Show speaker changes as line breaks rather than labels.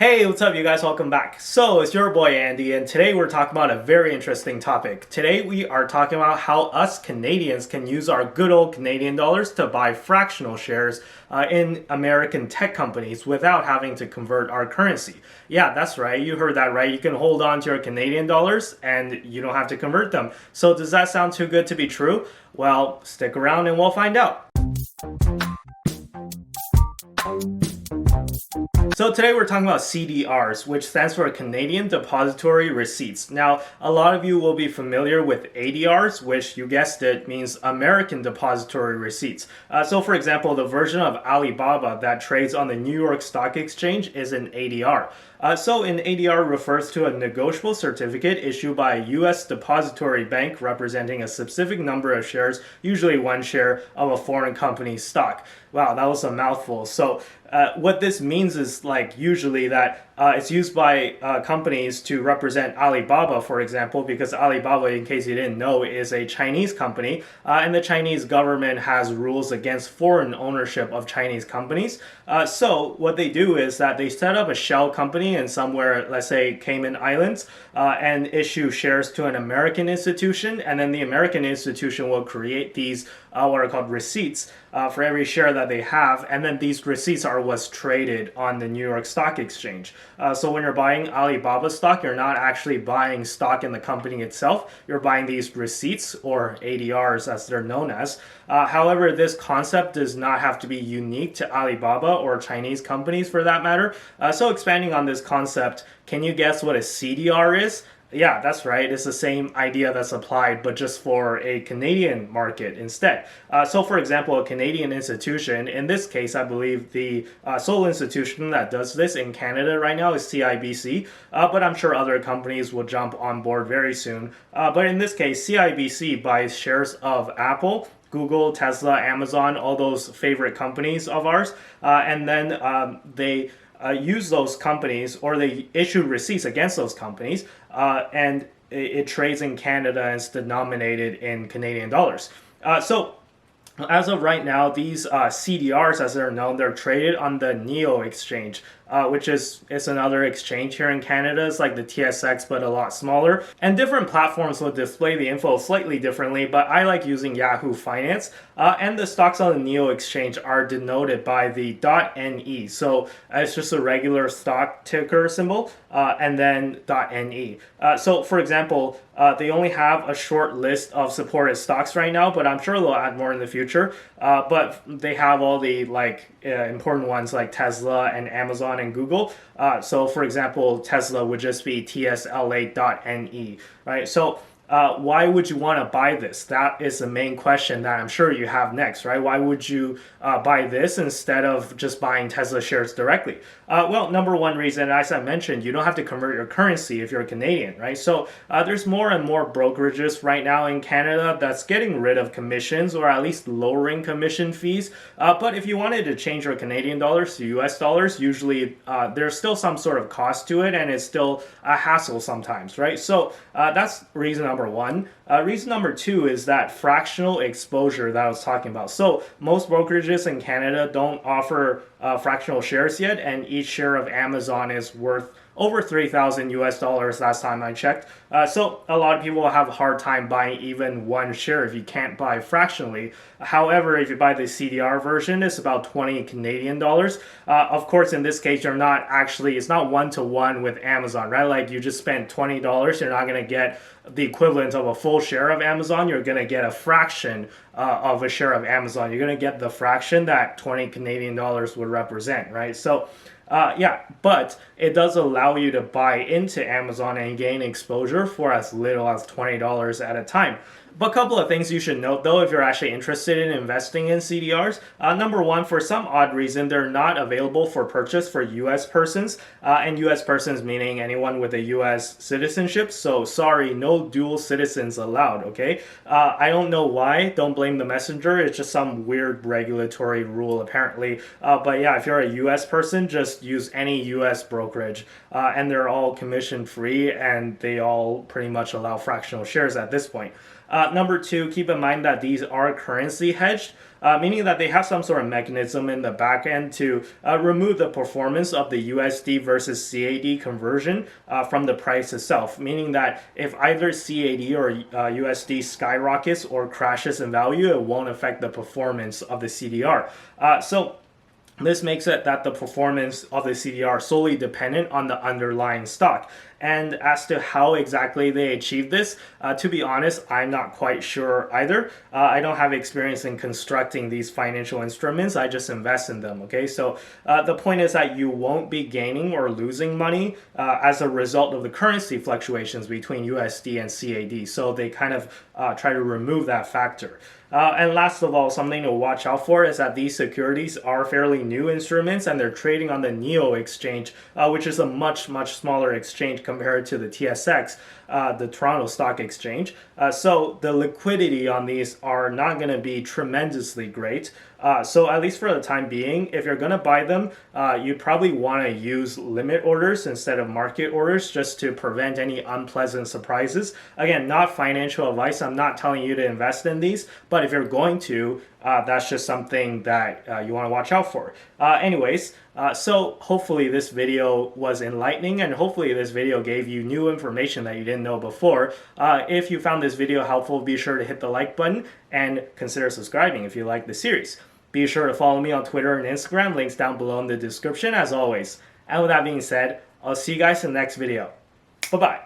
Hey, what's up, you guys? Welcome back. So, it's your boy Andy, and today we're talking about a very interesting topic. Today we are talking about how us Canadians can use our good old Canadian dollars to buy fractional shares in American tech companies without having to convert our currency. Yeah, that's right. You heard that right. You can hold on to your Canadian dollars and you don't have to convert them. So, does that sound too good to be true? Well, stick around and we'll find out. So today we're talking about CDRs, which stands for Canadian Depository Receipts. Now, a lot of you will be familiar with ADRs, which you guessed it means American Depository Receipts. So for example, the version of Alibaba that trades on the New York Stock Exchange is an ADR. So an ADR refers to a negotiable certificate issued by a U.S. depository bank representing a specific number of shares, usually one share of a foreign company's stock. Wow, that was a mouthful. So what this means is usually that it's used by companies to represent Alibaba, for example, because Alibaba, in case you didn't know, is a Chinese company, and the Chinese government has rules against foreign ownership of Chinese companies. So what they do is that they set up a shell company in somewhere, let's say Cayman Islands, and issue shares to an American institution, and then the American institution will create these what are called receipts for every share that they have, and then these receipts are what's traded on the New York Stock Exchange. So when you're buying Alibaba stock, you're not actually buying stock in the company itself. You're buying these receipts, or ADRs as they're known as. However, this concept does not have to be unique to Alibaba or Chinese companies for that matter. So expanding on this concept, can you guess what a CDR is? Yeah, that's right. It's the same idea that's applied, but just for a Canadian market instead. So for example, a Canadian institution, in this case, I believe the sole institution that does this in Canada right now is CIBC, but I'm sure other companies will jump on board very soon. But in this case, CIBC buys shares of Apple, Google, Tesla, Amazon, all those favorite companies of ours, and then they use those companies, or they issue receipts against those companies, and it trades in Canada and it's denominated in Canadian dollars. So as of right now, these CDRs, as they're known, they're traded on the NEO exchange, which is another exchange here in Canada. It's like the TSX, but a lot smaller. And different platforms will display the info slightly differently, but I like using Yahoo Finance. And the stocks on the NEO exchange are denoted by the .NE. So it's just a regular stock ticker symbol, and then .NE. So for example, they only have a short list of supported stocks right now, but I'm sure they'll add more in the future. But they have all the important ones like Tesla and Amazon and Google. So for example, Tesla would just be TSLA.NE, right? So why would you want to buy this? That is the main question that I'm sure you have next, right? Why would you buy this instead of just buying Tesla shares directly? Well, number one reason, as I mentioned, you don't have to convert your currency if you're a Canadian, right? So there's more and more brokerages right now in Canada that's getting rid of commissions, or at least lowering commission fees. But if you wanted to change your Canadian dollars to US dollars, usually there's still some sort of cost to it, and it's still a hassle sometimes, right? So that's reason number one. Reason number two is that fractional exposure that I was talking about. So most brokerages in Canada don't offer fractional shares yet, and each share of Amazon is worth over 3,000 US dollars last time I checked. So a lot of people will have a hard time buying even one share if you can't buy fractionally. However, if you buy the CDR version, it's about 20 Canadian dollars. Of course, in this case, you're not actually, it's not one-to-one with Amazon, right? Like you just spent $20, you're not going to get the equivalent of a full share of Amazon. You're going to get a fraction of a share of Amazon. You're going to get the fraction that 20 Canadian dollars would represent, right? So yeah, but it does allow you to buy into Amazon and gain exposure for as little as $20 at a time. But a couple of things you should note though if you're actually interested in investing in CDRs. Number one, for some odd reason, they're not available for purchase for US persons, and US persons meaning anyone with a US citizenship. So sorry, no dual citizens allowed, okay? I don't know why, don't blame the messenger, it's just some weird regulatory rule apparently. But yeah, if you're a US person, just use any US brokerage, and they're all commission free, and they all pretty much allow fractional shares at this point. Number two, keep in mind that these are currency hedged. meaning that they have some sort of mechanism in the back end to remove the performance of the USD versus CAD conversion from the price itself, meaning that if either CAD or USD skyrockets or crashes in value, it won't affect the performance of the CDR. So this makes it that the performance of the CDR is solely dependent on the underlying stock. And as to how exactly they achieve this, to be honest, I'm not quite sure either. I don't have experience in constructing these financial instruments. I just invest in them, okay? So the point is that you won't be gaining or losing money as a result of the currency fluctuations between USD and CAD. So they kind of try to remove that factor. And last of all, something to watch out for is that these securities are fairly new instruments and they're trading on the NEO exchange, which is a much smaller exchange compared to the TSX, the Toronto Stock Exchange. So the liquidity on these are not going to be tremendously great. So at least for the time being, if you're going to buy them, you'd probably want to use limit orders instead of market orders just to prevent any unpleasant surprises. Again, not financial advice. I'm not telling you to invest in these, but if you're going to, that's just something that you want to watch out for. So hopefully this video was enlightening and hopefully this video gave you new information that you didn't know before. If you found this video helpful, be sure to hit the like button and consider subscribing if you like the series. Be sure to follow me on Twitter and Instagram, links down below in the description as always. And with that being said, I'll see you guys in the next video. Bye-bye.